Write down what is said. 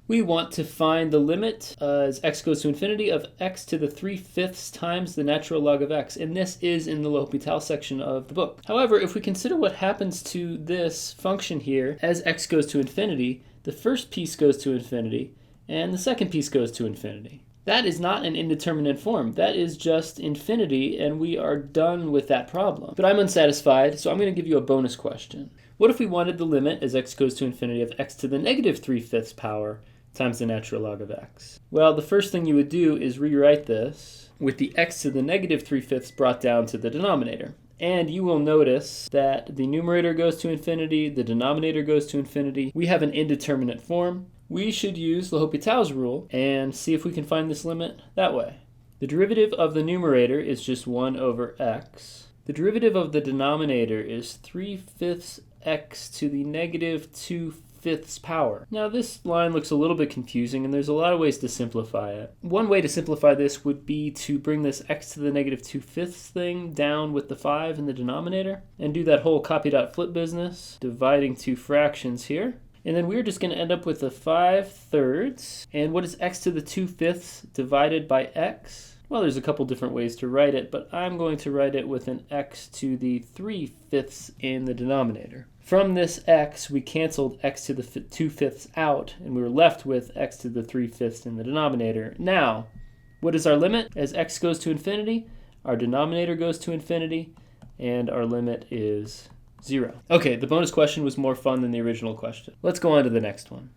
We want to find the limit as x goes to infinity of x to the 3/5 times the natural log of x, and this is in the L'Hopital section of the book. However, if we consider what happens to this function here as x goes to infinity, the first piece goes to infinity, and the second piece goes to infinity. That is not an indeterminate form. That is just infinity, and we are done with that problem. But I'm unsatisfied, so I'm going to give you a bonus question. What if we wanted the limit as x goes to infinity of x to the negative 3/5 power times the natural log of x? Well, the first thing you would do is rewrite this with the x to the negative 3/5 brought down to the denominator. And you will notice that the numerator goes to infinity, the denominator goes to infinity. We have an indeterminate form. We should use L'Hopital's rule and see if we can find this limit that way. The derivative of the numerator is just 1 over x. The derivative of the denominator is 3/5 x to the negative 2/5 power. Now this line looks a little bit confusing, and there's a lot of ways to simplify it. One way to simplify this would be to bring this x to the negative 2/5 thing down with the 5 in the denominator and do that whole copy.flip business, dividing two fractions here. And then we're just going to end up with a 5/3. And what is x to the 2/5 divided by x? Well, there's a couple different ways to write it, but I'm going to write it with an x to the 3/5 in the denominator. From this x, we canceled x to the 2/5 out, and we were left with x to the 3/5 in the denominator. Now, what is our limit? As x goes to infinity, our denominator goes to infinity, and our limit is 0. Okay, the bonus question was more fun than the original question. Let's go on to the next one.